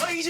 Ladies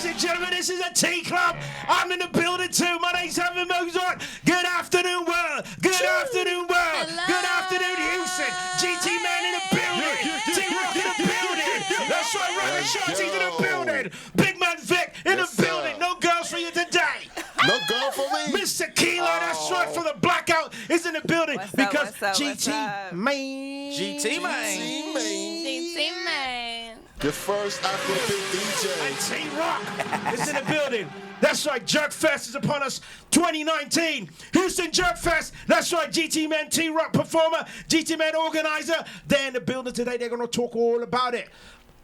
and gentlemen, this is a Tea Club. I'm in the building too. My name's Mozart. Good afternoon, world. Good afternoon, world. Hello. Good afternoon, Houston. GT Man in the building. T-Rock in the building. That's right, Ryan Shanty's in the building. Big Man Vic in the building. No girls for you today. No girl for me. Mr. Keeler, that's right, for the blackout is in the building because GT Mayne. GT Mayne. GT Mayne. Your first AfroVibes And DJ. T-Rock is in the building. That's right, Jerk Fest is upon us 2019. Houston Jerk Fest. That's right, GT Man, T-Rock performer, GT Man organizer. They're in the building today. They're going to talk all about it.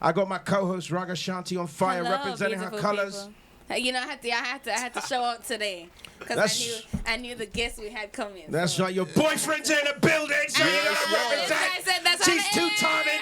I got my co-host Raga Shanti on fire, Hello, representing her beautiful colors. people. You know, I had to show up today because I knew the guests we had coming. That's right, your boyfriend's in the building, so you gotta represent. I said that's She's how too it is. talented.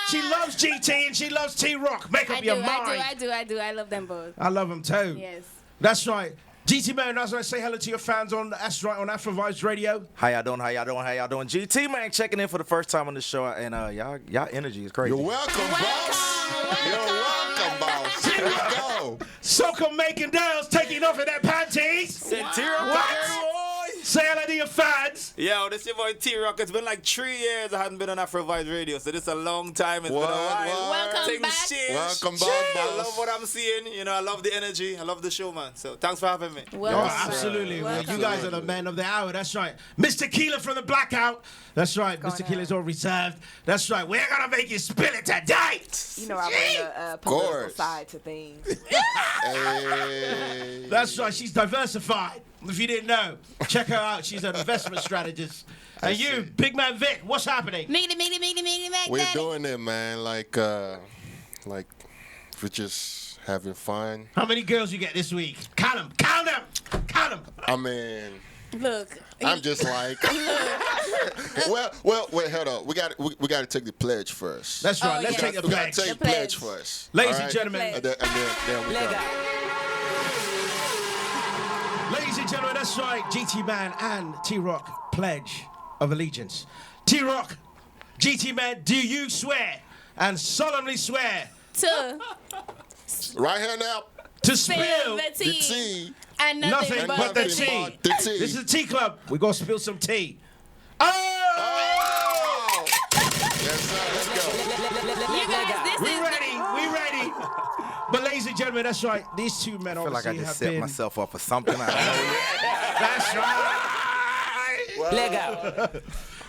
She loves GT and she loves T-Rock. Make up your mind. I do. I love them both. I love them too. Yes. That's right. GT Man, that's right. Say hello to your fans on that's right on AfroVibes Radio. How y'all doing? GT Man checking in for the first time on the show, and y'all energy is crazy. You're welcome, boss. You're welcome, boss. Here we go. Soca making down, taking off of their panties. What? Say hello to your fans. Yo, this your boy T-Rock. It's been like 3 years I hadn't been on AfroVibes Radio, so this is a long time. It's been a while. Welcome Things back. change. Welcome back, I love boss. what I'm seeing. You know, I love the energy. I love the show, man. So thanks for having me. Oh, absolutely. Well, you guys are the men of the hour. That's right. Mr. Keeler from the Blackout. That's right. Mr. Keeler's all reserved. That's right. We're going to make you spill it tonight. You know, I bring a political side to things. Hey. That's right. She's diversified. If you didn't know, check her out. She's an investment strategist. And you, Big Man Vic, what's happening? Me, We're doing it, man. Like we're just having fun. How many girls you get this week? Count them. Count them. Count them. I mean, Look. I'm just like. well, wait, hold on. We got to take the pledge first. That's right. Oh, Let's yes. take the We got pledge. to take The the pledge pledge. first. Ladies All and right? gentlemen. And then there we go. Ladies and gentlemen, that's right. GT Man and T-Rock pledge of allegiance. T-Rock, GT Man, do you swear and solemnly swear To Right here now. to spill spill the The tea. tea. And nothing And but the nothing tea? but the tea. This is a tea club. We're going to spill some tea. Oh! Oh! Yes, sir. Let's go. You guys, this We is ready. We ready. But ladies and gentlemen, that's right. These two men I feel like I obviously just have set been... myself up for something. I don't know yet. That's right.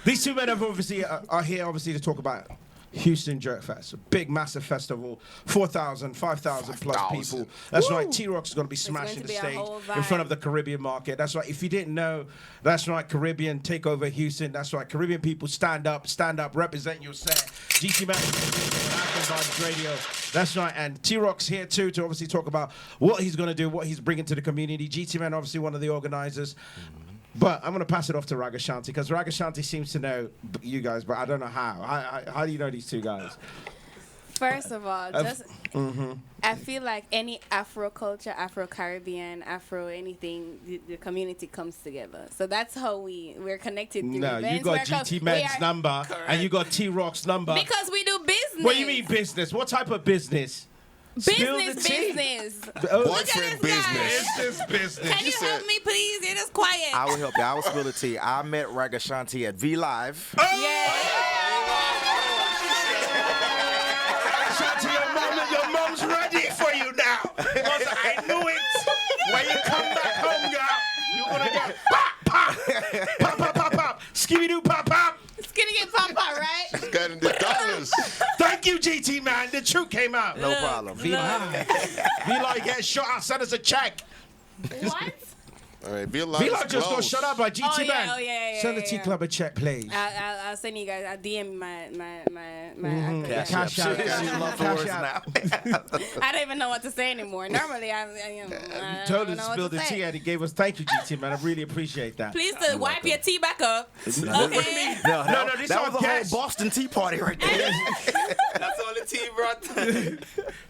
These two men have obviously are here obviously to talk about Houston Jerk Fest, a big, massive festival, 4,000, 5,000 plus 5,000. people. That's right. T-Rock's going to be going smashing to the be a stage whole in front of vibe. the Caribbean market. That's right. If you didn't know, that's right. Caribbean take over Houston. That's right. Caribbean people stand up, represent your set. GT Man AfroVibes Radio. That's right. And T-Rock's here too to obviously talk about what he's going to do, what he's bringing to the community. GT Man, obviously one of the organizers. But I'm going to pass it off to Raga Shanti because Raga Shanti seems to know you guys, but I don't know how. How do you know these two guys? First of all, just I feel like any Afro culture, Afro Caribbean, Afro anything, the community comes together. So that's how we're connected through No, events. you got We're GT Man's number and you got T-Rock's number. because we do business. What do you mean business? What type of business? Spill the tea. Business. Oh, Boyfriend Look at business. this business. Can you help me, please? You're just quiet. I will help you. I will spill the tea. I met Raga Shanti at V Live. Yeah. Shanti, your mom's ready for you now. Because I knew it. When you come back home, girl, you're going to get pop, pop, pop, pop, pop, pop, skibby-doo, pop, pop. It's gonna get pop out, right? She's getting the dollars. Thank you, GT Man. The truth came out. No problem. V Live get shot out. Send us a check. What? All right, be alive. V Live just got shut out by GT Oh, yeah, Man. oh, yeah, Send the yeah, T yeah. Club a check, please. I'll send you guys. I'll DM my Cash out. She's love for Cash words out. now. I don't even know what to say anymore. Normally, I You don't told us know to what spill to the say. tea and he gave us thank you, GT Man. I really appreciate that. Please to wipe your tea back up. Okay. No, No, this that our was a guest. whole Boston Tea Party right there. That's all the tea brought.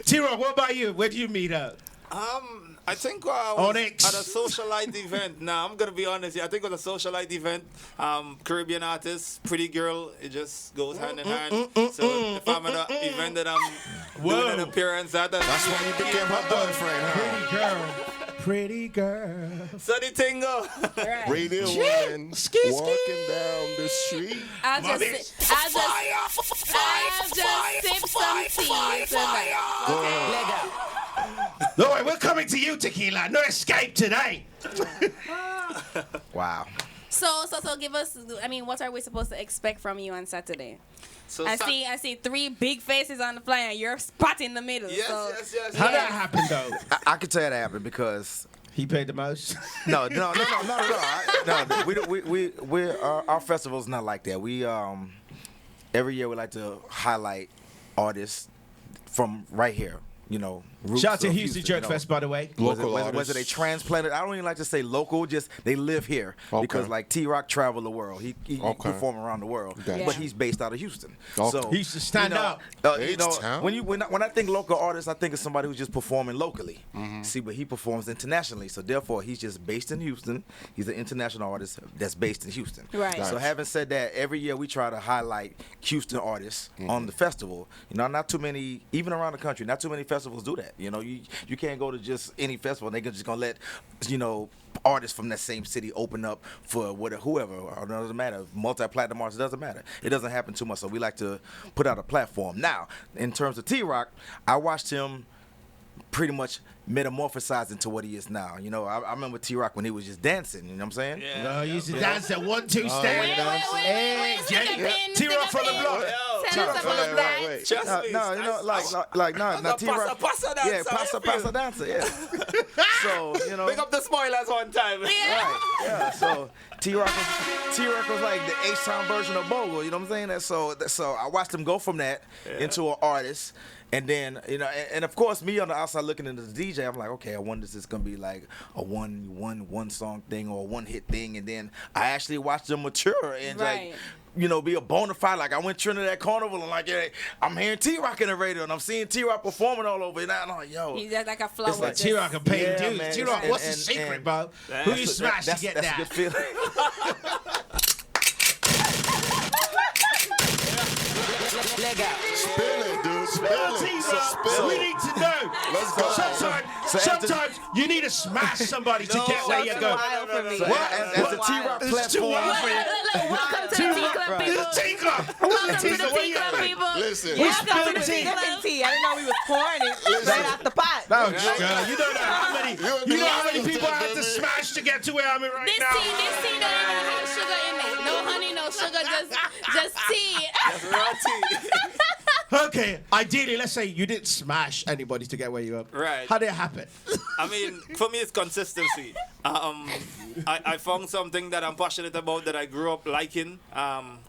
T-Rock, what about you? Where did you meet her? I think was Onyx. at a socialite event. Now I'm gonna be honest. I think it was a socialite event. Caribbean artist, pretty girl. It just goes hand in hand. So if I'm at an event that I'm doing an appearance at, That's why you became her boyfriend, huh? Pretty girl. So the thing go. Right. Radio woman walking down the street. I'll just sip some tea tonight. Okay. Leg out. No, we're coming to you, Tequila. No escape today. Wow. So give us. I mean, what are we supposed to expect from you on Saturday? So I see 3 big faces on the flyer. And you're spot in the middle. Yes, so. yes. How that happened, though? I can tell you that happened because He paid the most. no, not at all. Our festival's not like that. We every year we like to highlight artists from right here. You know, roots Shout out to of Houston Jerk you know. Fest, by the way. Local Was artists. it a transplanted? I don't even like to say local. Just they live here because like T-Rock traveled the world. He performed around the world, Gotcha. but he's based out of Houston. Okay. So He used to stand up. H-Town? When I think local artists, I think of somebody who's just performing locally. See, but he performs internationally, so therefore he's just based in Houston. He's an international artist that's based in Houston. Right. So having said that, every year we try to highlight Houston artists on the festival. You know, not too many, even around the country, not too many festivals do that. You know, you can't go to just any festival and they're just gonna let, you know, artists from that same city open up for whoever, or it doesn't matter, multi-platinum artists, it doesn't matter. It doesn't happen too much, so we like to put out a platform. Now, in terms of T-Rock, I watched him pretty much metamorphosized into what he is now. You know, I remember T-Rock when he was just dancing, you know what I'm saying? Yeah. No, he used to dance at 1-2 step. Wait, T-Rock from the block. Tell us about that. Trust me. No, you know, like T-Rock. Pasa dancer. Yeah, pasa dancer, yeah. So, you know. Pick up the spoilers one time. Right, yeah. So T-Rock was like the H-Town version of Bogle, you know what I'm saying? So I watched him go from that into an artist. And then, you know, and of course, me on the outside looking into the DJ, I'm like, okay, I wonder if this is gonna be like a one song thing or a one hit thing. And then I actually watched him mature and like, you know, be a bona fide. Like I went Trinidad Carnival and like, yeah, I'm hearing T-Rock in the radio and I'm seeing T-Rock performing all over. And I'm like, yo, He's just like a flow. It's like T-Rock can pay Yeah, dues. man. T-Rock, what's the And- secret, bro? Who you smash to get that's that? a good feeling. Leg out. Spill it, dude. Spill it. T-Rock, we need to know. Let's go. Sometimes you need to smash somebody to get where you go. Wild for me. As a T-Rock It's too platform. wild for you. Welcome to the Tea Club, people. This is T-Club. Welcome to the Tea Club, people. Listen. Welcome to spilled the tea. Tea Club. Sipping tea. I didn't know we was pouring it right out the pot. No, girl, you don't know how many. You know how many You people I had to baby. smash to get to where I'm at right This now. tea don't even have sugar in it. No honey, no sugar, just tea. Raw tea. Okay, ideally, let's say you didn't smash anybody to get where you are. Right. How did it happen? I mean, for me, it's consistency. I found something that I'm passionate about that I grew up liking.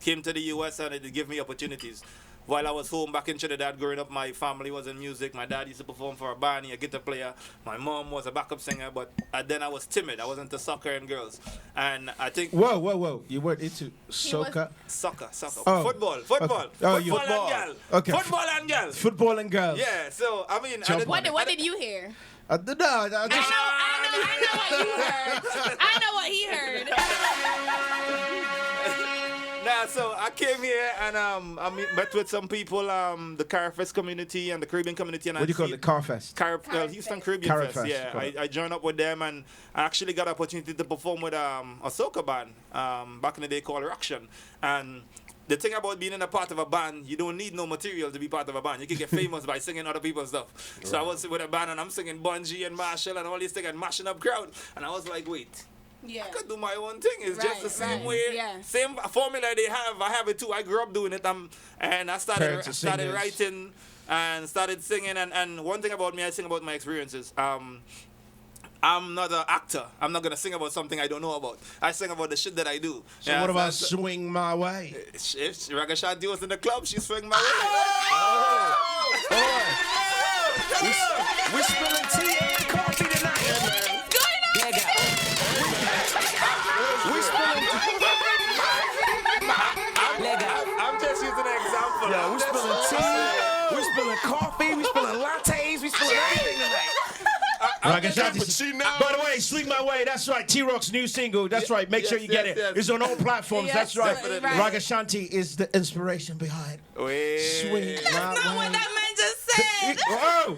Came to the US and it gave me opportunities. While I was home back in Trinidad growing up, my family was in music. My dad used to perform for a band, a guitar player. My mom was a backup singer, but then I was timid. I was into soccer and girls. And I think Whoa. You weren't into soccer? soccer. Oh. Football. Okay. Oh, you- Football and girl. Okay. Football and girl. Football and girls. Yeah, so I mean, Jump What did you hear? I don't know. I just, I know what you heard. I know what he heard. Nah, so I came here and I met with some people, the Carfest community and the Caribbean community. And what do you call it? Carfest. Houston Caribbean Carfest, Fest. Yeah, got it. I joined up with them and I actually got an opportunity to perform with a soca band back in the day called Action. And the thing about being in a part of a band, you don't need no material to be part of a band. You can get famous by singing other people's stuff. So I was with a band and I'm singing Bungie and Marshall and all these things and mashing up crowd. And I was like, wait. Yeah. I could do my own thing. It's just the same way, yeah. same formula they have. I have it too. I grew up doing it. And I started singers. writing and started singing. And one thing about me, I sing about my experiences. I'm not an actor. I'm not gonna sing about something I don't know about. I sing about the shit that I do. So what about Swing My Way? If Raga Shadi was in the club, she swing my way. We're spilling tea and coffee tonight. Leg out. We're spilling Leg out. I'm just using an example. Yeah, we're spilling tea, we're spilling coffee, we're spilling lattes, we're spilling everything tonight. Raga Okay, Shanti. but she knows. By the way, Swing My Way. That's right. T-Rock's new single. That's right. Make sure you get it. yes. It's on all platforms. Yes, That's right. definitely. Right. Raga Shanti is the inspiration behind Swing That's My not Way. what that man just said. Oh,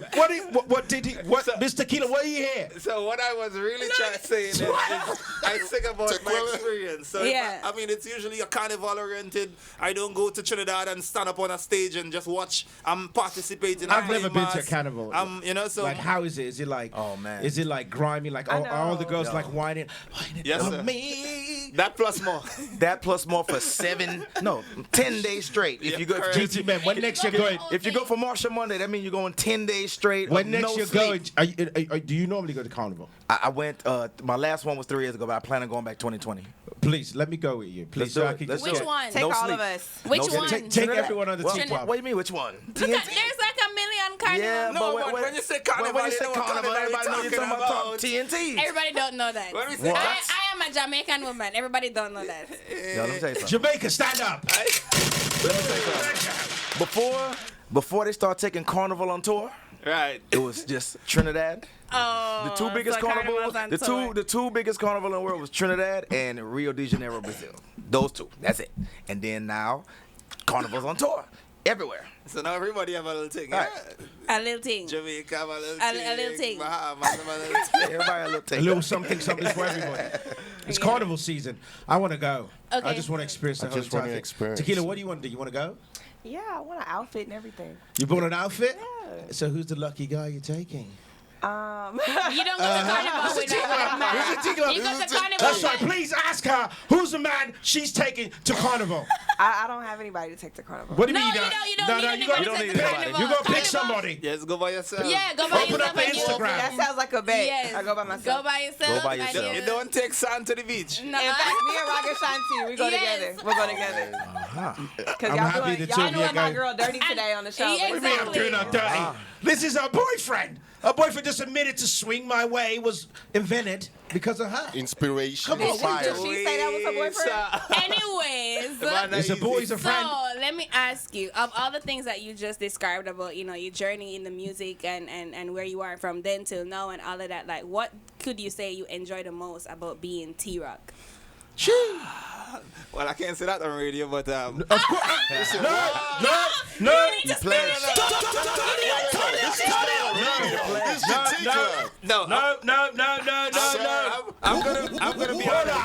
what did he? What, Mr. Keeler? What do you hear? So what I was really trying to say is I think about my Tequila. experience. So Yeah. I mean, it's usually a carnival oriented. I don't go to Trinidad and stand up on a stage and just watch. I'm participating. I've I'm never playing been to a mass. carnival. You know, so Like, how is it? Is it like? Oh, man. Is it like grimy? Like all the girls Yo. like whining Yes, on sir. me. that plus more. That plus more for 10 days straight. If Yeah, you go, correct. GT man, when next you're going? if you go for Marshall Monday, that means you're going 10 days straight. When of next no you're sleep. going? Do you normally go to carnival? I went. My last one was 3 years ago, but I plan on going back 2020. Please let me go with you. Please, Let's do so I it. can Let's just Which do it. one? Take No all sleep. of us. Which No, one? take everyone on the team. What do you mean? Which one? Look at, there's like a million carnival. Yeah, No, but but when you say carnival, when you you say know what carnival, carnival everybody knows you're you're talking talking about TNT. Everybody don't know that. When we say I am a Jamaican woman. Everybody don't know that. Yo, let me tell you something. Jamaica, stand up. Before they start taking Carnival on tour, right. it was just Trinidad. Oh, The two biggest so carnivals, Carnival's on tour. the two biggest carnival in the world was Trinidad and Rio de Janeiro, Brazil. Those two. That's it. And then now, Carnival's on tour everywhere. So now everybody have a little thing. Right. Yeah? A little thing. Jamaica have a little A thing. little thing. Bahamas have a little thing. Everybody a little A take. little something for everybody. It's carnival season. I want to go. I Okay. just want to experience the I whole just wanna entire thing. experience. Tequila, what do you want to do? You want to go? Yeah, I want an outfit and everything. You bought an outfit? Yeah. So who's the lucky guy you're taking? You don't go to carnival with that man. Who's the Tequila? You go to carnival. That's right. with- Please ask her who's the man she's taking to carnival. I don't have anybody to take to carnival. What do you No, mean? you don't need you anybody gotta to don't take need to anybody. carnival. You gotta pick Carnival. somebody. Yes, go by yourself. Yeah, go by Open yourself up the and you- Instagram. That sounds like a bet. Yes. I go by myself. Go by yourself. Go by and yourself. You don't take sand to the beach. No, In fact, me and Raga Shanti, we go Yes. together. We'll go together. Because I'm y'all happy doing, the two y'all of you doing my go. girl dirty today on the show. Yeah, What do you mean I'm doing her dirty? This is her boyfriend. Her boyfriend just admitted to Swing My Way was invented because of her. Inspiration. Come on, Did Fire. she say that was her boyfriend? Anyways, It's a boy, he's a friend. so let me ask you, of all the things that you just described about, your journey in the music and where you are from then till now and all of that, like, what could you say you enjoy the most about being T-Rock? Well, I can't say that on radio, but Of course. No. This the T Club. no. I'm gonna be honest.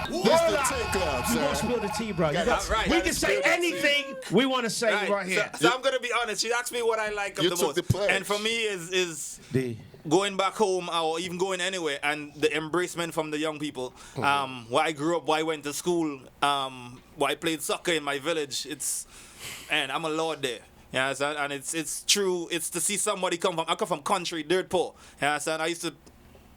This the T Club, You won't sir. spill the tea, bro. Right. We can say anything we want to say right here. So I'm gonna be honest. She asked me what I like You the took most, the pledge. and for me is The- going back home or even going anywhere and the embracement from the young people. Where I grew up, where I went to school, where I played soccer in my village. And I'm a lord there. Yeah, and it's true. It's to see somebody I come from country, dirt poor. Yeah, and I used to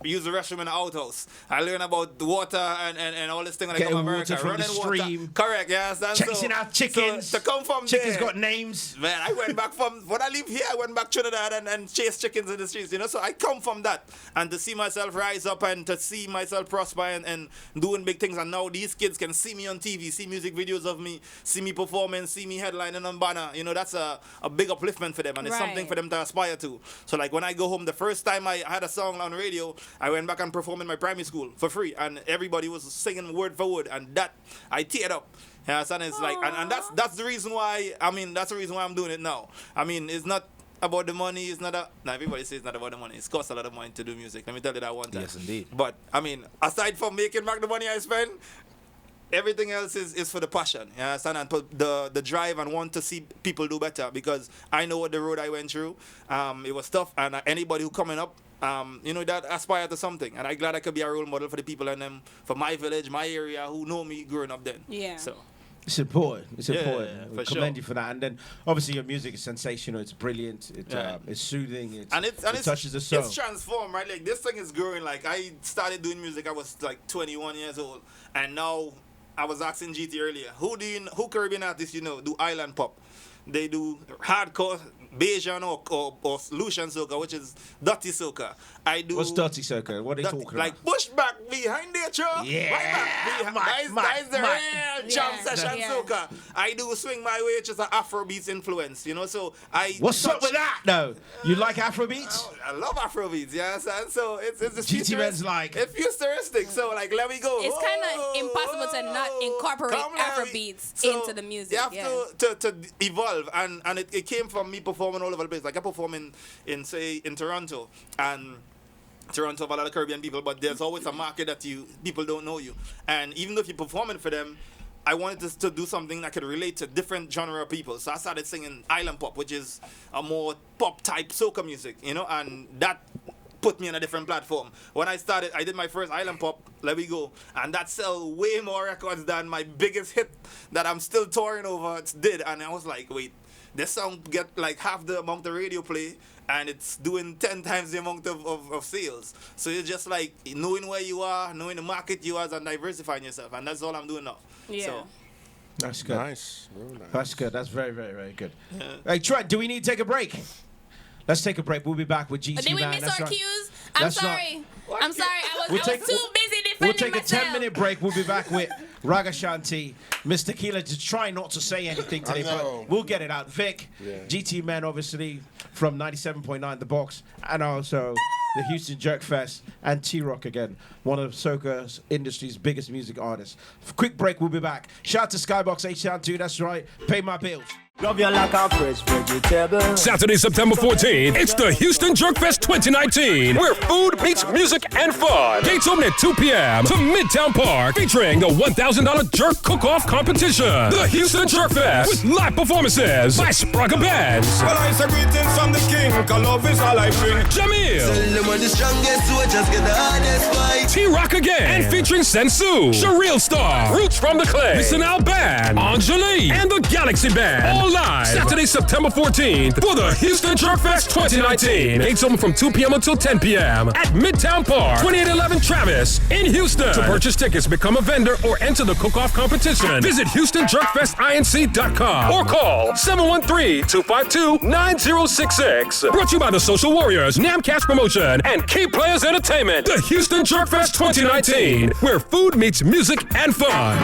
use the restroom in the outhouse. I learned about the water and all this thing when I come Getting to America. water from the Running stream. water. Correct, yes. And Chasing out chickens. So to come from Chickens there, got names. man, I went back when I live here, I went back to Trinidad and chased chickens in the streets, So I come from that. And to see myself rise up and to see myself prosper and doing big things. And now these kids can see me on TV, see music videos of me, see me performing, see me headlining on banner. That's a big upliftment for them. And it's Right. something for them to aspire to. So like when I go home, the first time I had a song on radio, I went back and performed in my primary school for free. And everybody was singing word for word. And that, I teared up. Yeah, and it's like, and that's the reason why. That's the reason why I'm doing it now. It's not about the money. It's not. Now everybody says it's not about the money. It costs a lot of money to do music. Let me tell you that one time. Yes, indeed. But aside from making back the money I spend, everything else is for the passion. You understand? And the drive and want to see people do better because I know what the road I went through. It was tough, and anybody who coming up. That aspire to something, and I'm glad I could be a role model for the people and them for my village, my area, who know me growing up then. Yeah. So It's important. It's Yeah, important. for We commend you for that. And then obviously your music is sensational. It's brilliant. It's soothing. It touches the soul. It's transformed, right? Like this thing is growing. Like I started doing music, I was like 21 years old, and now I was asking GT earlier, who Caribbean artists do island pop? They do hardcore. Bajan or Lucian soca, which is dirty soca. I do. What's dirty soca? What are you talking like about? push back behind the truck. Yeah, Right back. That is the real jam session Yeah. soca. I do swing my way, which is an Afrobeats influence, you know. So I. What's up with that, though? You like Afrobeats? I love Afrobeats, yeah. So it's GT Man's like- it's futuristic. So like, let me go. It's kind of impossible to not incorporate Come on, Afrobeats so into the music. You have Yeah. to evolve, and it came from me performing all over the place. Like I perform in Toronto, and Toronto have a lot of Caribbean people, but there's always a market that people don't know you. And even though if you're performing for them, I wanted to do something that could relate to different genre of people. So I started singing island pop, which is a more pop type soca music, you know, and that put me on a different platform. When I started, I did my first island pop, Let We Go, and that sell way more records than my biggest hit that I'm still touring over did. And I was like, wait, this song get like half the amount of radio play, and it's doing 10 times the amount of sales. So it's just like knowing where you are, knowing the market you are, and diversifying yourself. And that's all I'm doing now. Yeah. So, That's good. Nice. Real nice. That's good. That's very, very, very good. Hey, Trent, do we need to take a break? Let's take a break. We'll be back with GT Did we Man. miss That's our right. cues? I'm That's sorry. I'm sorry. I We'll was take- too busy We'll defending take a myself. 10-minute break. We'll be back with Raga Shanti, Mr. Tequila, to try not to say anything today, know. but we'll get it out. Vic, GT Man, obviously, from 97.9 The Box, and also the Houston Jerk Fest, and T-Rock again, one of soca industry's biggest music artists. Quick break, we'll be back. Shout out to Skybox H-Town 2, that's right. Pay my bills. Love you like a fresh vegetable. Saturday, September 14th, it's the Houston Jerk Fest 2019, where food meets music and fun. Gates open at 2 p.m. to Midtown Park, featuring the $1,000 jerk cook-off competition. The Houston Jerk Fest, with live performances by Spragga Bands, Well, I say greetings from the king, 'cause love is all I bring. Jamil, Them are the strongest, so I just get the hardest fight. T-Rock again, and featuring Sensu, Shereel Star, Roots from the Clay, the Sanal Band, Anjali, and the Galaxy Band. All live Saturday, September 14th for the Houston Jerk Fest 2019. Gates open from 2 p.m. until 10 p.m. at Midtown Park, 2811 Travis in Houston. To purchase tickets, become a vendor, or enter the cook-off competition, visit HoustonJerkFestINC.com or call 713-252-9066. Brought to you by the Social Warriors, Namcast Promotion, and Key Players Entertainment. The Houston Jerk Fest 2019, where food meets music and fun.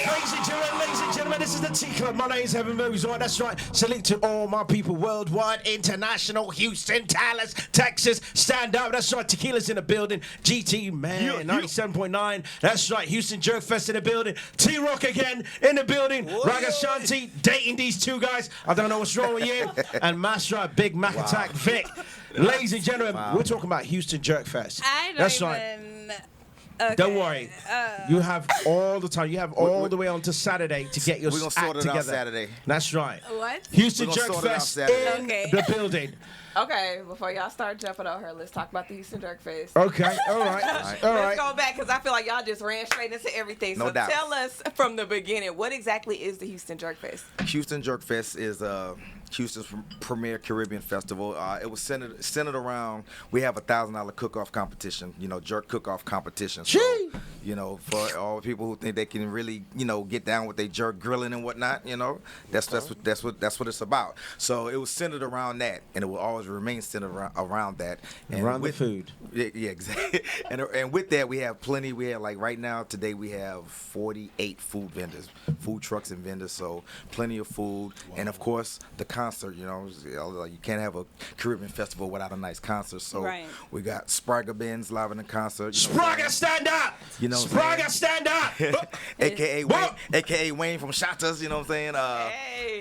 Ladies and gentlemen, this is the T-Club. My name is Heaven Mozart. That's right. Salute to all my people worldwide, international, Houston, Dallas, Texas. Stand up. That's right. Tequila's in the building. GT Man, 97.9. That's right. Houston Jerk Fest in the building. T-Rock again in the building. Raga Shanti dating these two guys. I don't know what's wrong with you. And Master Big Mac Attack Vic. Ladies and gentlemen, we're talking about Houston Jerk Fest. I don't That's even. right. Okay. Don't worry. You have all the time. You have all the way on to Saturday to get your We're gonna act sort it out together. Saturday. That's right. What? Houston We're gonna Jerk sort it out Fest Saturday. in Okay. the building. Okay, before y'all start jumping on her, let's talk about the Houston Jerk Fest. Okay. All right. All Let's right. go back because I feel like y'all just ran straight into everything. No So doubt. tell us from the beginning, what exactly is the Houston Jerk Fest? Houston Jerk Fest is Houston's premier Caribbean festival. It was centered around, we have $1,000 cook-off competition, jerk cook-off competition. So You know, for all the people who think they can really, you know, get down with their jerk grilling and whatnot, you know, that's what it's about. So it was centered around that, and it will always remain centered around that. And around with the food. Yeah, exactly. And with that, we have plenty. We have, like, right now today we have 48 food vendors, food trucks and vendors. So plenty of food, and of course the concert. You know, you can't have a Caribbean festival without a nice concert. So we got Sprague Benz live in the concert. Sprague, stand up! You know, Sprague, stand up! AKA Wayne from Shotters. You know what I'm saying?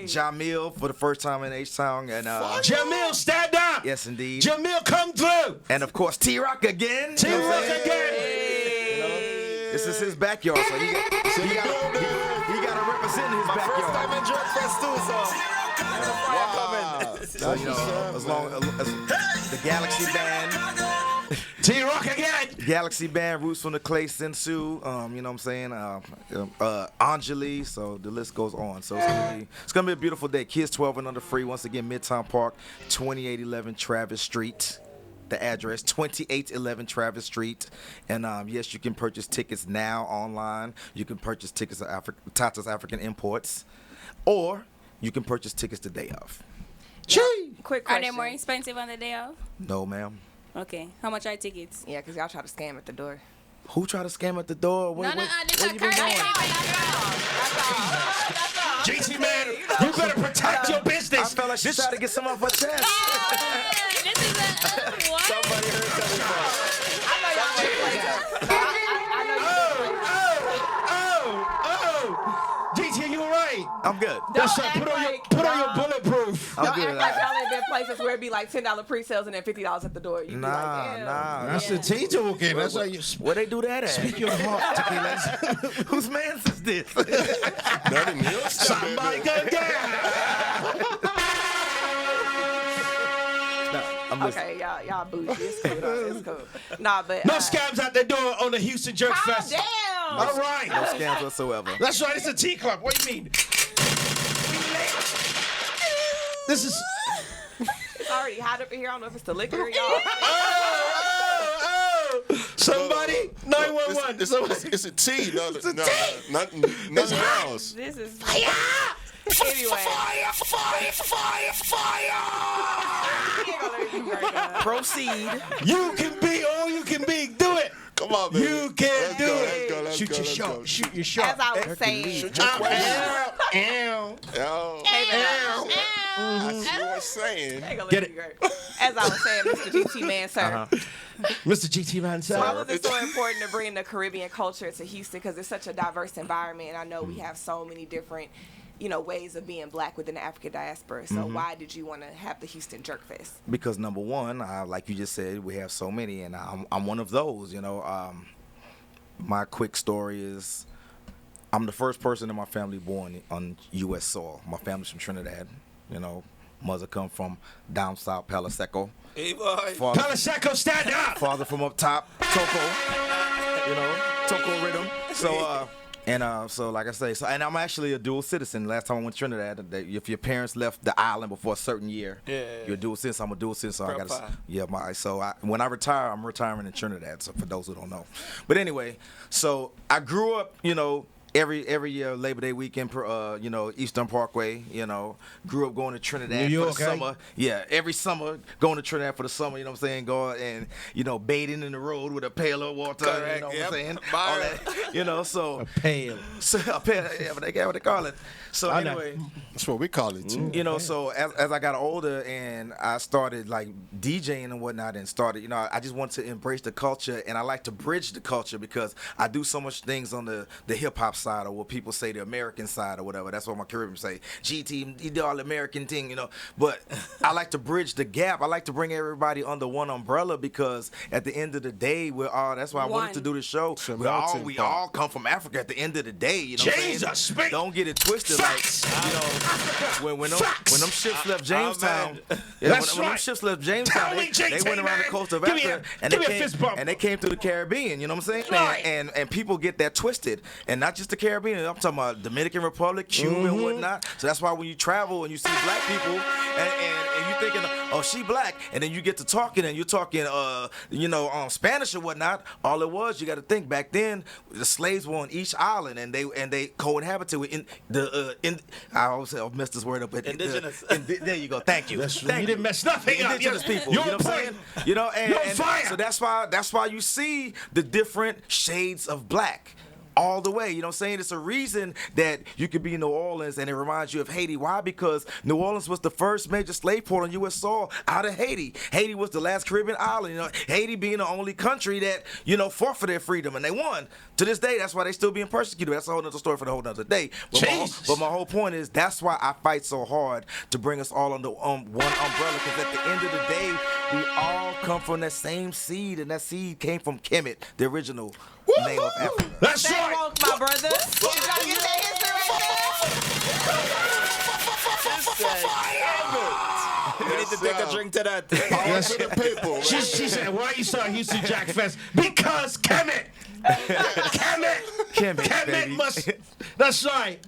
Jamil for the first time in H-Town, and Jamil, stand up! Yes, indeed. Jamil, come through! And of course T-Rock again. T-Rock again! You know, this is his backyard, so he got to represent his backyard. First time in Drug Fest too, so. Wow. So, you know, as long as the Galaxy Band, T-Rock again. Galaxy Band, Roots from the Clay Sensu, you know what I'm saying? Anjali, so the list goes on. So it's gonna be a beautiful day. Kids 12 and under free. Once again, Midtown Park, 2811 Travis Street. The address, 2811 Travis Street. And yes, you can purchase tickets now online. You can purchase tickets at Tata's African Imports, or you can purchase tickets the day of. Quick Are question. they more expensive on the day of? No, ma'am. Okay. How much are tickets? Yeah, because y'all try to scam at the door. Who tried to scam at the door? No, this is you been doing? JT, man, you better protect your business. I felt like she tried to get some off her chest. This is a what? Somebody heard something. I know y'all went places. I know JT, you all right? I'm good. That's Don't right. act Put like- on your bulletproof. I'm Don't good. act like y'all ain't been places where it'd be like $10 pre-sales and then $50 at the door. You be like, damn. That's the T talking. That's how you Where they do that at? speak your heart, tequila. Whose man's is this? That in your stuff, Somebody baby. go down. I'm listening. Okay, y'all bougie. It's cool. Though. It's cool. Nah, but No scams out the door on the Houston Jerk calm Fest. down. All right. No scams whatsoever. That's right. It's a tea club. What do you mean? This is. It's already hot up in here. I don't know if it's the liquor, y'all. Somebody, 911. It's a T. Nothing else. This is Fire! anyway. Fire! Proceed. You can be all you can be. Do it. Come on, baby. You can Let's do go, it. let's Shoot go, your let's shot. go. Shoot your shot. As I was saying, Shoot your question. Ow. Yo, I see what I'm saying. Get it. As I was saying, Mr. GT Man, sir. Mr. GT Man, sir. Why was it so important to bring the Caribbean culture to Houston? Because it's such a diverse environment, and I know we have so many different, ways of being black within the African diaspora. So why did you want to have the Houston Jerk Fest? Because number one, like you just said, we have so many, and I'm one of those. My quick story is, I'm the first person in my family born on U.S. soil. My family's from Trinidad. Mother come from down south, Palo Seco. Hey, boy. Palo Seco, stand up. Father from up top, Toco. Toco rhythm. So like I say, and I'm actually a dual citizen. Last time I went to Trinidad, if your parents left the island before a certain year, you're a dual citizen. I'm a dual citizen, so I gotta. When I retire, I'm retiring in Trinidad. So for those who don't know, but anyway, so I grew up, every year Labor Day weekend, Eastern Parkway, grew up going to Trinidad New York, for the summer. Yeah, every summer going to Trinidad for the summer, you know what I'm saying? Going and, bathing in the road with a pail of water, Correct, you know what yep. I'm saying? All that, so. A pail. So, a pail, yeah, but they got what they call it. So I know. anyway, That's what we call it, too. so as I got older and I started like DJing and whatnot and started, I just want to embrace the culture, and I like to bridge the culture because I do so much things on the hip hop side, or what people say the American side or whatever. That's what my Caribbean say. GT, you do all the American thing, But I like to bridge the gap. I like to bring everybody under one umbrella because at the end of the day, we're all. That's why I wanted to do the show. It's a We melting pot. all come from Africa. At the end of the day, you know. What I'm saying? Jesus, speak. Don't get it twisted. Facts. Like, when them ships left Jamestown, Amen. That's when them right. ships left Jamestown, Tell me, JT, they went around the man. coast of Give me Africa a fist bump. and they came through the Caribbean. You know what I'm saying? Right. And people get that twisted, and not just just the Caribbean. I'm talking about Dominican Republic, Cuba, and whatnot. So that's why when you travel and you see black people, and you thinking, oh, she black, and then you get to talking and you're talking, Spanish or whatnot. All it was, you got to think back then, the slaves were on each island, and they cohabited with I always say, I'll mess this word up, but indigenous. There you go. Thank you. You didn't mess nothing up. Indigenous people. You know what I'm saying? You know, and fire. so that's why you see the different shades of black. All the way, you know what I'm saying? It's a reason that you could be in New Orleans and it reminds you of Haiti. Why? Because New Orleans was the first major slave port on U.S. soil out of Haiti. Haiti was the last Caribbean island. You know, Haiti being the only country that, fought for their freedom, and they won. To this day, that's why they still being persecuted. That's a whole other story for the whole other day. But my whole point is that's why I fight so hard to bring us all under one umbrella, because at the end of the day, we all come from that same seed, and that seed came from Kemet, the original name of Africa. That's Stay right. woke, my brother. You gotta get that history right there. We need to take a drink to that. Yes. To the people. She said, why you saw Houston Jack Fest? Because Kemet. Kemet must. That's right.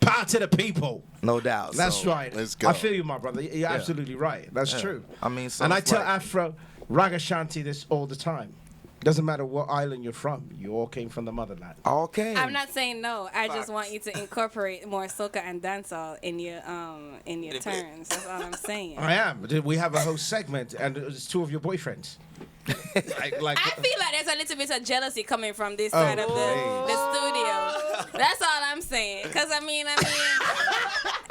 Power to the people. No doubt. That's So, right. let's go. I feel you, my brother. You're absolutely right. That's true. I mean, so and I it's tell like- Afro, Raga Shanti this all the time. Doesn't matter what island you're from. You all came from the motherland. Okay. I'm not saying no. I just want you to incorporate more soca and dancehall in your turns. That's all I'm saying. I am. We have a whole segment, and it's two of your boyfriends. like I feel like there's a little bit of jealousy coming from this side of the studio. That's all I'm saying. Because, I mean,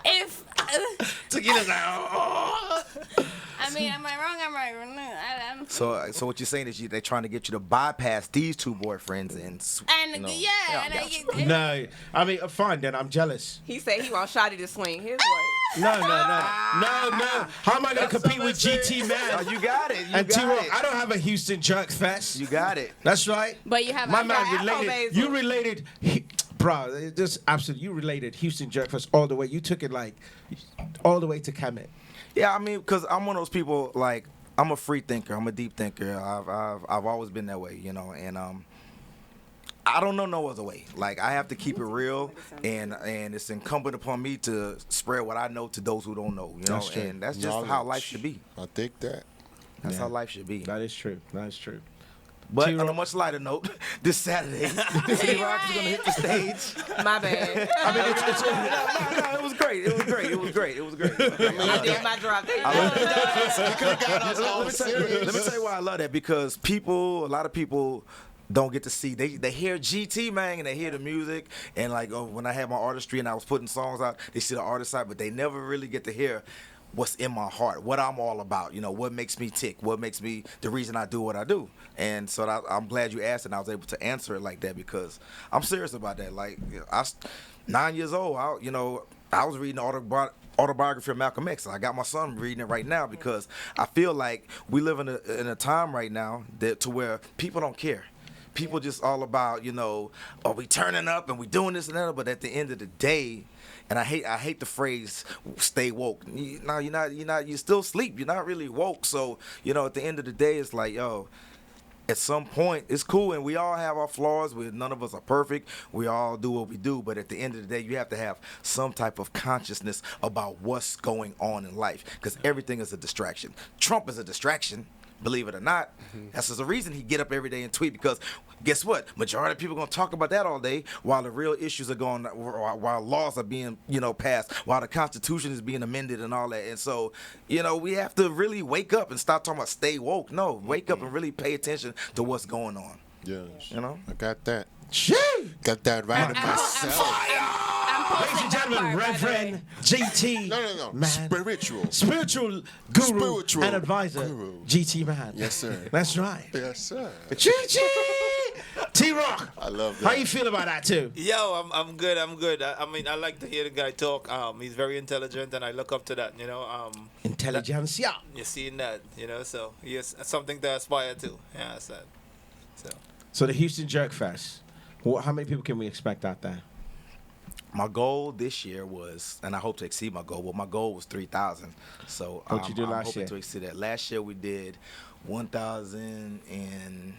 if... Tequila's like, oh. I mean, am I wrong? Am I wrong? I'm, So what you're saying is they're trying to get you to bypass these two boyfriends and No, I mean, fine then. I'm jealous. He said he wants Shotty to swing his way. No. How am I gonna compete with GT Man you got it. and T-Rock? I don't have a Houston Jerk Fest. You got it. That's right. But you have My a man Afro related. Basil. You related, bro. Just absolutely. You related Houston Jerk Fest all the way. You took it like all the way to Kemet. Yeah, I mean, because I'm one of those people, like, I'm a free thinker. I'm a deep thinker. I've always been that way, and I don't know no other way. Like, I have to keep it real, and it's incumbent upon me to spread what I know to those who don't know, That's true. and that's just how life should be. I think that. That's how life should be. That is true. That is true. But T-Rock. on a much lighter note, this Saturday, T-Rock is going to hit the stage. My bad. I mean, it's No, it was great. It was great. I did my drop. There you go. Let me tell you why I love that, because a lot of people don't get to see. They hear GT, man, and they hear the music, and like when I had my artistry and I was putting songs out, they see the artist side, but they never really get to hear what's in my heart, what I'm all about, what makes me tick, what makes me the reason I do what I do. And so I'm glad you asked, and I was able to answer it like that, because I'm serious about that. Like, 9 years old, I was reading the autobiography of Malcolm X, and I got my son reading it right now, because I feel like we live in a time right now to where people don't care. People just all about, are we turning up and we doing this and that, but at the end of the day, and I hate the phrase "stay woke." You still sleep. You're not really woke. So at the end of the day, it's like, at some point, it's cool, and we all have our flaws. None of us are perfect. We all do what we do, but at the end of the day, you have to have some type of consciousness about what's going on in life, because everything is a distraction. Trump is a distraction. Believe it or not, that's the reason he get up every day and tweet, because guess what? Majority of people are going to talk about that all day, while the real issues are going, while laws are being, passed, while the Constitution is being amended and all that. And so, we have to really wake up and stop talking about stay woke. No, wake up and really pay attention to what's going on. Yes. I got that. Gee. Got that right in myself. Ladies and gentlemen, Reverend GT. No. Man. Spiritual guru Spiritual and advisor. guru. GT Man. Yes, sir. That's right. Yes, sir. GT. T-Rock. I love that. How you feel about that too? Yo, I'm good. I mean, I like to hear the guy talk. He's very intelligent, and I look up to that. Intelligentsia. You're seeing that, so yes, something to aspire to. Yeah, that's that. So the Houston Jerk Fest. How many people can we expect out there? My goal this year was, and I hope to exceed my goal, but my goal was 3,000. So What'd you do I'm last hoping year? to exceed that. Last year we did 1,000 and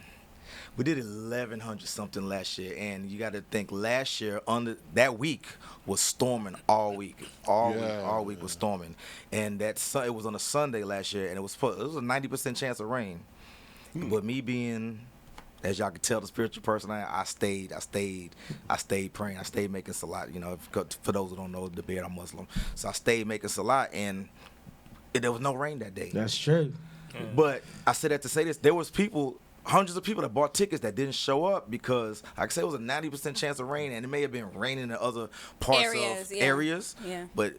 We did 1,100 something last year, and you got to think last year that week was storming all week. All week was storming, and it was on a Sunday last year, and it was a 90% chance of rain. But me being, as y'all can tell, the spiritual person I stayed praying. I stayed making salat. You know, for those who don't know the beard, I'm Muslim, so I stayed making salat, and there was no rain that day. That's true. But I said that to say this: there was hundreds of people that bought tickets that didn't show up because, like I said, it was a 90% chance of rain, and it may have been raining in other parts of areas. Yeah. But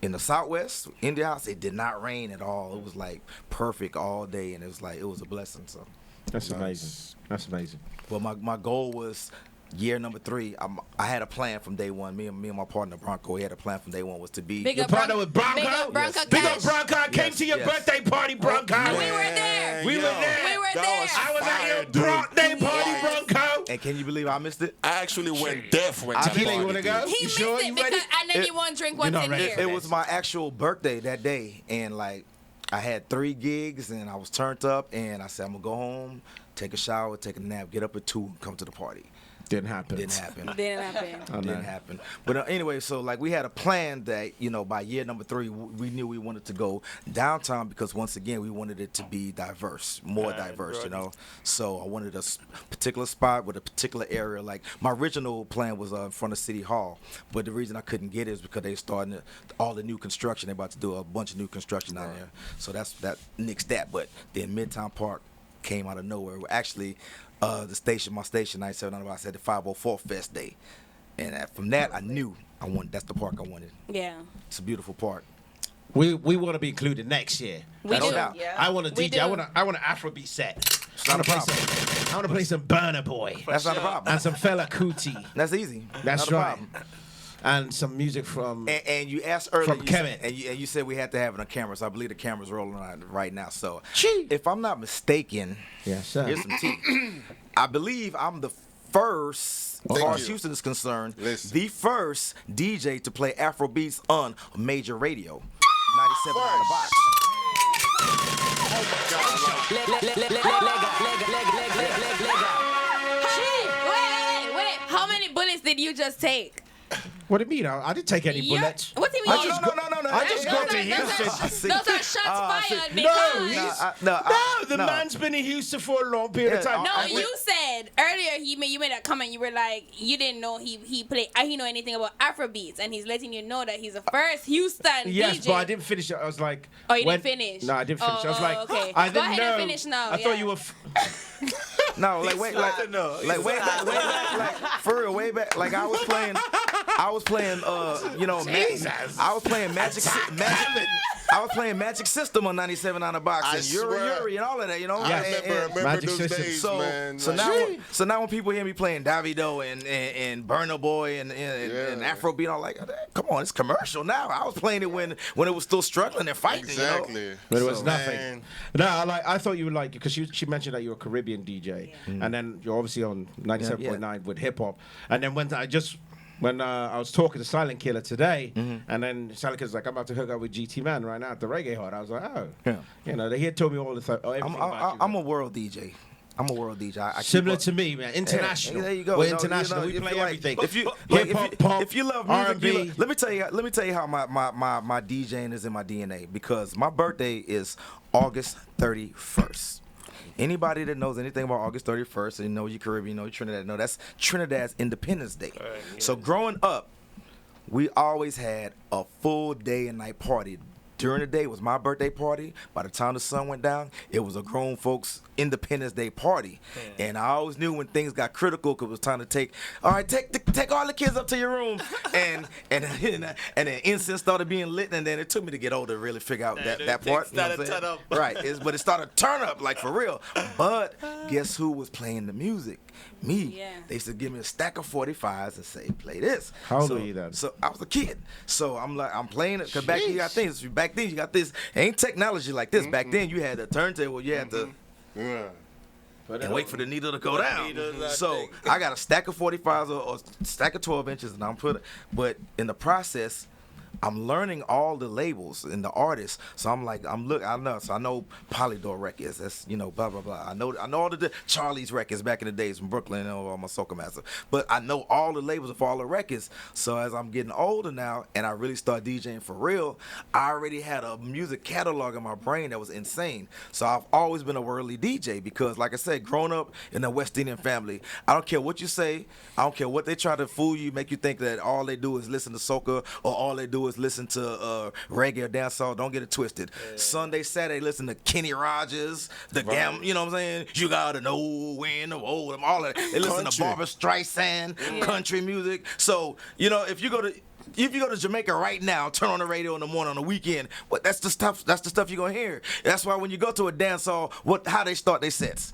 in the Southwest, India House, it did not rain at all. It was like perfect all day, and it was a blessing. So that's amazing. That's amazing. Well, my goal was year number 3. I had a plan from day one. Me and my partner Bronco, we had a plan from day one was to be. Your partner with Bronco. Big up Bronco. Big up Bronco. I came to your birthday party, Bronco. We were there. We were there. We were there. I was at your birthday party, Bronco. And can you believe I missed it? I actually went deaf when I you want to go? He You sure? missed it because, and then you won't drink once in here. It was my actual birthday that day, and like I had 3 gigs, and I was turned up, and I said I'm gonna go home, take a shower, take a nap, get up at 2, and come to the party. Didn't happen. Didn't happen. Didn't happen. But anyway, so like we had a plan that, you know, by year number 3, we knew we wanted to go downtown because once again we wanted it to be diverse, more diverse, you know. So I wanted a particular spot with a particular area. Like my original plan was in front of City Hall, but the reason I couldn't get it is because they starting all the new construction. They're about to do a bunch of new construction down there. So that nixed that. But then Midtown Park came out of nowhere. Actually, my station, 97, I said the 504 Fest Day, and from that I knew that's the park I wanted. Yeah, it's a beautiful park. We want to be included next year. We no do. doubt. Yeah. I want to DJ. I want an Afrobeat set. I want to play some Burna Boy. That's not a problem. And some Fela Kuti. That's easy. That's not a right. problem. And some music from. And you asked earlier, from Kevin. And you said we had to have it on camera, so I believe the camera's rolling on right now. So Gee. if I'm not mistaken, Yes, sir. here's some tea. I believe I'm the first, as far as Houston is concerned, the first DJ to play Afrobeats on major radio. 97 on the box. Wait. How many bullets did you just take? What do you mean? I didn't take any bullets. What do you mean? No. I just got to Houston. Those are shots fired because. The man's been in Houston for a long period of time. No, you said earlier you made a comment. You were like you didn't know he know anything about Afrobeats, and he's letting you know that he's the first Houston Yes, DJ. but I didn't finish it. I was like, Oh, you didn't finish? No, I didn't finish. I was like, okay. I Go didn't ahead know. and finish now. I thought you were. No, like way back, like for real, way back. Like I was playing, I was playing Magic System on 97 on the box, and Yuri and all of that, you know. I remember Magic those System. days, So, man. so Like, now when people hear me playing Davido and Burna Boy and Afrobeat, I'm like, come on, it's commercial now. I was playing it when it was still struggling and fighting. exactly. You know? But it was So, nothing. man, No, I thought you would like because she mentioned that you're a Caribbean DJ, and then you're obviously on 97.9 with hip hop, and then when I was talking to Silent Killer today, and then Silent Killer's like, I'm about to hook up with GT Man right now at the Reggae Hut. I was like, oh, you know, he had told me all the time. I'm a world DJ. I'm a world DJ. I Similar keep up- to me, man. International. There you go. We're No, international. you know, We if play you like- everything. If you Hip hop, pop, if you love music, R&B. let me tell you how my DJing is in my DNA, because my birthday is August 31st. Anybody that knows anything about August 31st, and you know your Caribbean, you know your Trinidad, no, that's Trinidad's Independence Day. So growing up, we always had a full day and night party. During the day it was my birthday party. By the time the sun went down, it was a grown folks Independence Day party. And I always knew when things got critical, because it was time to take all the kids up to your room, and then incense started being lit, and then it took me to get older to really figure out that part. You know what I'm saying? Right, but it started to turn up like for real. But guess who was playing the music? Me. Yeah. They used to give me a stack of 45s and say, play this. How old were you then? So I was a kid. So I'm playing it, because back then you got things. Back then you got this. Ain't technology like this. Back then you had a turntable. You had to and wait for the needle to go down. So I got a stack of 45s or a stack of 12 inches, and but in the process, I'm learning all the labels and the artists. So I'm like, I know. So I know Polydor Records. That's, blah blah blah. I know all the Charlie's Records back in the days from Brooklyn. I'm a soca master. But I know all the labels of all the records. So as I'm getting older now, and I really start DJing for real, I already had a music catalog in my brain that was insane. So I've always been a worldly DJ because, like I said, growing up in a West Indian family, I don't care what you say. I don't care what they try to fool you, make you think that all they do is listen to soca or all they do is listen to reggae or dancehall. Don't get it twisted. Yeah. Sunday, Saturday, listen to Kenny Rogers, you know what I'm saying? You gotta know when to hold them, all of that. They listen to Barbara Streisand, country music. So, if you go to Jamaica right now, turn on the radio in the morning on the weekend, that's the stuff you're gonna hear. That's why when you go to a dance hall, how they start their sets.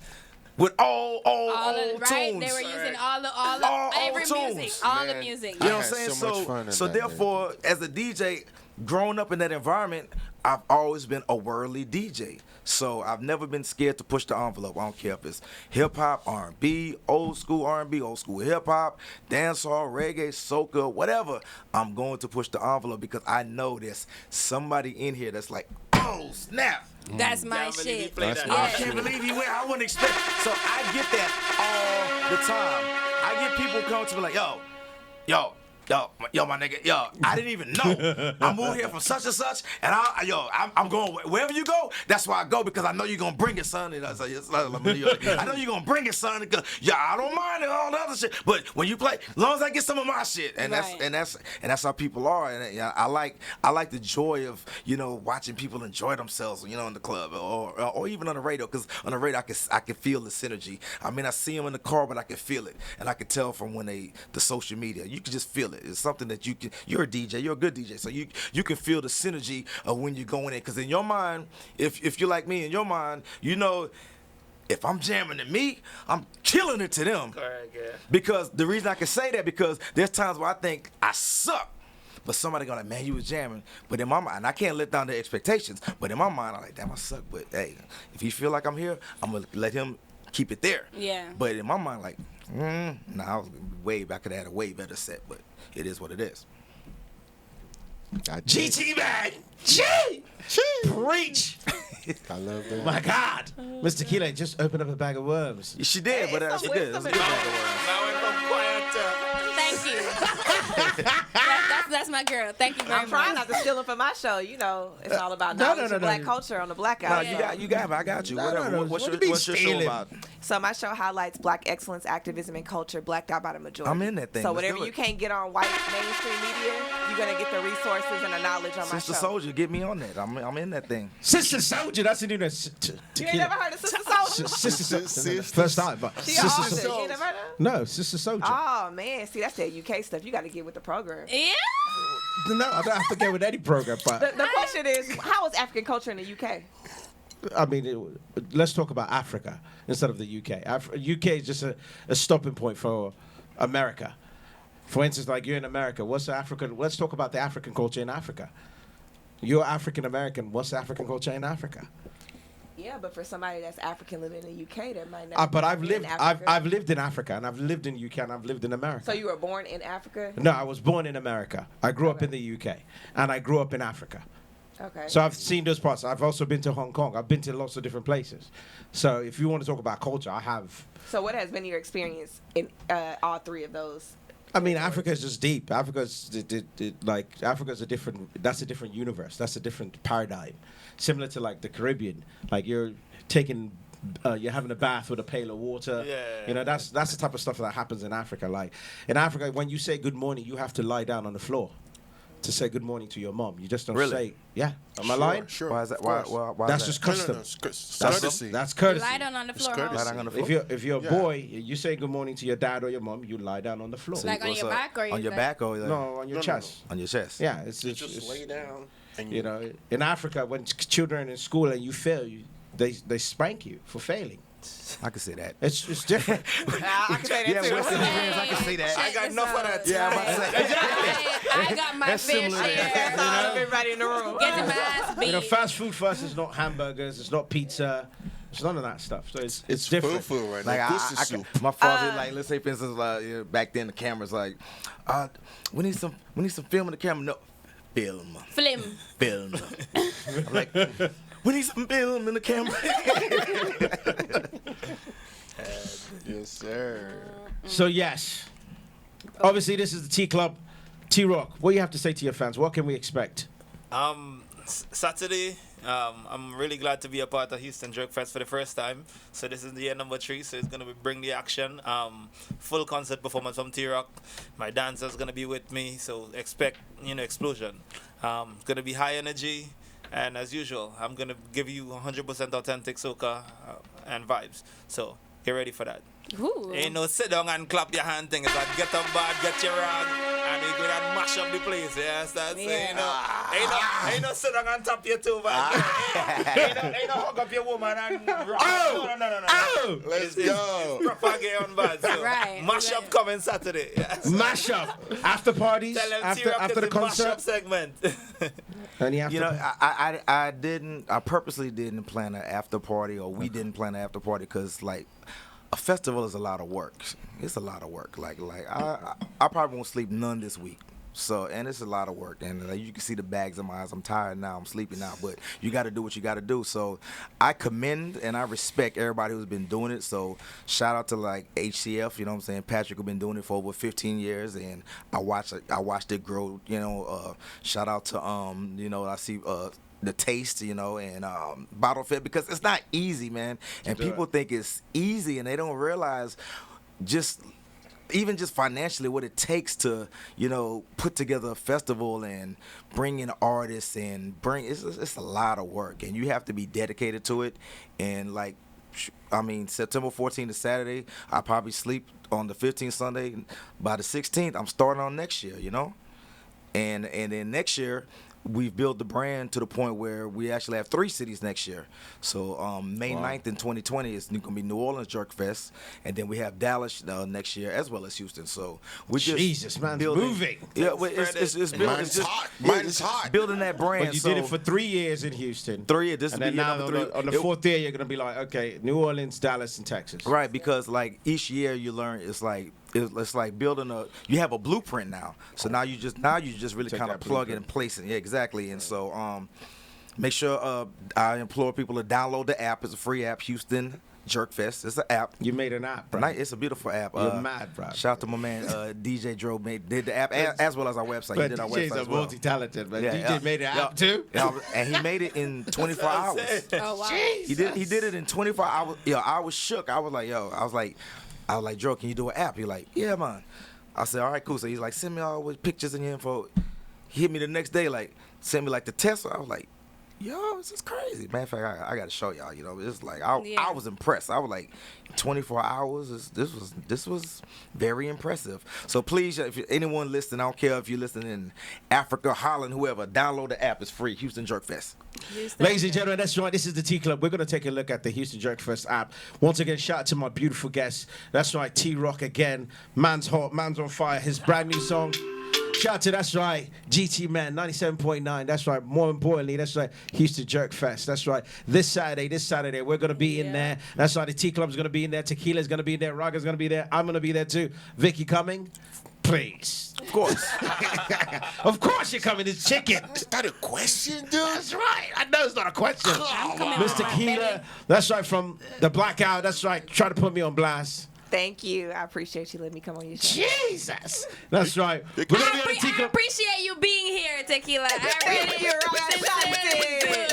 With all tunes. Right, they were using all every tunes. Music, all the music. You know what I'm saying? So much fun so therefore, as a DJ, growing up in that environment, I've always been a worldly DJ. So I've never been scared to push the envelope. I don't care if it's hip hop, R&B, old school R&B, old school hip hop, dancehall, reggae, soca, whatever. I'm going to push the envelope because I know there's somebody in here that's like, oh snap. That's my shit. I can't believe he went. I wouldn't expect. So I get that all the time. I get people come to me like, yo, my nigga, I didn't even know. I moved here from such and such, and I'm going wherever you go. That's why I go because I know you're gonna bring it, son. And I say, I know you're gonna bring it, son. Because I don't mind and all the other shit. But when you play, as long as I get some of my shit, and that's how people are. And I like the joy of watching people enjoy themselves, in the club or even on the radio. Because on the radio I can feel the synergy. I mean, I see them in the car, but I can feel it, and I can tell from when the social media, you can just feel it. It's something that you're a DJ, you're a good DJ, so you can feel the synergy of when you're going in. Because in your mind, if you're like me, in your mind, if I'm jamming to me, I'm killing it to them. Correct, yeah. Because the reason I can say that, because there's times where I think I suck, but somebody going like, man, you was jamming. But in my mind, and I can't let down their expectations, but in my mind, I'm like, damn, I suck. But hey, if he feel like I'm here, I'm going to let him keep it there. Yeah. But in my mind, like, I was way back. I could have had a way better set, but it is what it is. GT man, preach. I love that. My God, Mr. Keelan just opened up a bag of worms. She did, but she did. That's a good bag of worms. Now we're from quiet. Thank you. That's my girl. Thank you very much. I'm trying not to steal them for my show. It's all about knowledge of black culture on the Blackout. You got me. I got you. Whatever. What's your show about? So my show highlights black excellence, activism, and culture blacked out by the majority. I'm in that thing. So whatever you can't get on white mainstream media, you're gonna get the resources and the knowledge on my show. Sister Soldier, get me on that. I'm in that thing. Sister Soldier, that's the new name. You ain't never heard of Sister Soldier? Sister First time, but She Sister awesome. Soldier. You ain't never heard of? No, Sister Soldier. Oh man, see that's that UK stuff. You got to get with the program. Yeah. No, I don't have to get with any program, but The question is, how is African culture in the UK? I mean, let's talk about Africa instead of the UK. UK is just a stopping point for America. For instance, like you're in America, what's the African? Let's talk about the African culture in Africa. You're African American. What's the African culture in Africa? Yeah, but for somebody that's African living in the UK, that might not. But I've be lived. in Africa. I've lived in Africa, and I've lived in UK, and I've lived in America. So you were born in Africa? No, I was born in America. I grew up in the UK, and I grew up in Africa. Okay. So I've seen those parts. I've also been to Hong Kong. I've been to lots of different places. So if you want to talk about culture, I have. So what has been your experience in all three of those? I mean, Africa is just deep. Africa's a different. That's a different universe. That's a different paradigm. Similar to like the Caribbean. Like you're having a bath with a pail of water. Yeah. That's the type of stuff that happens in Africa. Like in Africa, when you say good morning, you have to lie down on the floor to say good morning to your mom. You just don't say, yeah. Am I lying? Sure. Why is that? Why That's is just that? custom. No, it's courtesy. That's courtesy. Lie down on the floor. courtesy. Lie down on the floor. If you're a boy, you say good morning to your dad or your mom, you lie down on the floor. Like on your back or on your back or No, on your chest. on your chest. Yeah, it's Just lay down. And in Africa, when children are in school and you fail, they spank you for failing. I can see that. It's different. I can say that too. West Indian friends, I can see that. I got enough of that. Yeah, I'm about to say. I got my fair share. Everybody in the room. Getting my ass beat. Fast food for us is not hamburgers, it's not pizza, it's none of that stuff. So it's different. Food right Like now. This is soup. my father, like, let's say for instance, back then the camera's like, we need some film in the camera. No, film. Flim. I'm like, we need some film in the camera. Yes, sir. So yes, obviously this is the T Club. T-Rock, what do you have to say to your fans? What can we expect? Saturday, I'm really glad to be a part of Houston Jerk Fest for the first time. So this is the year number 3, so it's going to bring the action. Full concert performance from T-Rock. My dancer's going to be with me, so expect, explosion. It's going to be high energy, and as usual, I'm going to give you 100% authentic soca and vibes. So get ready for that. Ooh. Ain't no sit down and clap your hand thing. It's like get up bad, get your rag, and you go and mash up the place. Yeah, that's ain't no sit down and tap your toe bad. ain't no hug up your woman and rock. No. Let's go. It's proper gay on bad. So Right. Mash up coming Saturday. Yes. Mash up after parties, Tell them after the mash up concert. segment. Any after I purposely didn't plan an after party, or we didn't plan an after party, because like a festival is a lot of work. It's a lot of work. Like I probably won't sleep none this week. So, and it's a lot of work, and you can see the bags in my eyes. I'm tired now. I'm sleepy now, but you got to do what you got to do. So, I commend and I respect everybody who's been doing it. So, shout out to like HCF. You know what I'm saying? Patrick has been doing it for over 15 years, and I watched it grow. Shout out to I see the taste, and bottle fit, because it's not easy, man. And people think it's easy, and they don't realize even just financially what it takes to, put together a festival and bring in artists and it's a lot of work, and you have to be dedicated to it. And September 14th is Saturday. I probably sleep on the 15th Sunday. By the 16th, I'm starting on next year, and then next year, we've built the brand to the point where we actually have 3 cities next year. So May 9th in 2020 is going to be New Orleans Jerk Fest, and then we have Dallas next year, as well as Houston. So we just moving. Yeah, it's hot. Building that brand. But you did it for 3 years in Houston. 3 years. This and will then be now number 3. on the 4th year, you're going to be like, okay, New Orleans, Dallas, and Texas. Right, because like each year you learn, it's like building you have a blueprint now. So now you just really kind of plug it and place it. Yeah, exactly. And so make sure I implore people to download the app. It's a free app, Houston Jerk Fest. It's an app. You made an app, bro. It's a beautiful app. You're mad, bro. Shout out to my man DJ Dro did the app as well as our website. But he did our DJ's website a as well. multi-talented, man. DJ made an app too. Yeah, and he made it in 24 hours. Oh wow. He did it in 24 hours. I was shook. I was like, Dro, can you do an app? He like, yeah, man. I said, all right, cool. So he's like, send me all the pictures and your info. He hit me the next day, like, send me like the test. I was like, yo, this is crazy. Matter of fact, I got to show y'all. It's like I was impressed. I was like, 24 hours. This was very impressive. So please, if anyone listening, I don't care if you're listening in Africa, Holland, whoever, download the app. It's free. Houston Jerk Fest. Ladies and gentlemen, that's right. This is the T Club. We're going to take a look at the Houston Jerk Fest app. Once again, shout out to my beautiful guest. That's right, T-Rock again. Man's hot, man's on fire. His brand new song. Shout out to, that's right, GT Man 97.9. That's right. More importantly, that's right, Houston Jerk Fest. That's right. This Saturday, we're going to be in there. That's right. The T Club's going to be in there. Tequila's going to be there. Raga's going to be there. I'm going to be there too. Vicky coming? Please. Of course. Of course you're coming. It's chicken. Is that a question, dude? That's right. I know it's not a question. coming Mr. on, Keela, baby. that's right, from the Blackout. That's right. Try to put me on blast. Thank you. I appreciate you letting me come on your show. Jesus. That's right. We're going to be on the T I Club. appreciate you being here, Tequila. I really You're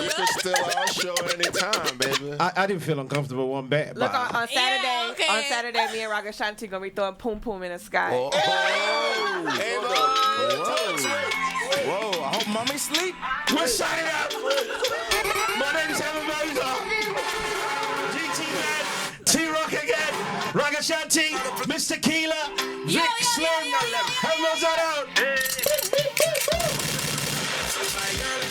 You can still our show anytime, baby. I didn't feel uncomfortable one bit. Look, but on Saturday, Yeah, okay. on Saturday, me and Raga Shanti gonna be throwing poom poom in the sky. Whoa. I hope mommy sleep. we're signing out. My name's AfroVibes. GT Man, T-Rock again, Ragashanti, Mr. Keela, Vic Slim, and Mozart out.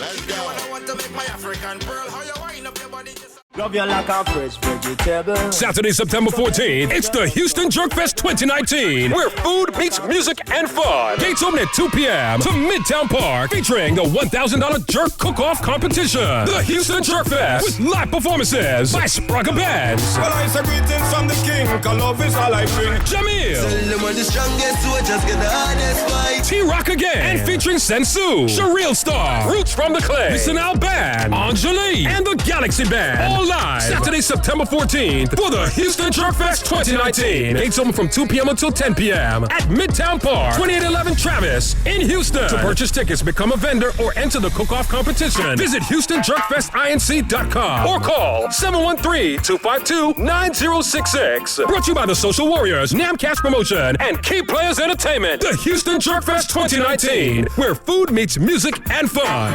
Let's go. I want to make my African pearl. How you wind up your body? Love you like a fresh vegetable. Saturday, September 14th, it's the Houston Jerk Fest 2019, where food meets music and fun. Gates open at 2 p.m. to Midtown Park, featuring the $1,000 jerk cook-off competition. The Houston Jerk Fest, with live performances by Spragga Bands. Well, I say greetings from the king, 'cause love is all I bring. Jamil. Tell them we're the strongest, so just get the hardest fight. T-Rock again, and featuring Sensu, Surreal Star, Roots from the Clay, Listen Out Band, Angelique, and the Galaxy Band. All live Saturday, September 14th for the Houston Jerk Fest 2019. Gates open from 2 p.m. until 10 p.m. at Midtown Park, 2811 Travis in Houston. To purchase tickets, become a vendor, or enter the cook-off competition, visit HoustonJerkFestINC.com or call 713-252-9066. Brought to you by the Social Warriors, Namcast Promotion, and Key Players Entertainment. The Houston Jerk Fest 2019, where food meets music and fun.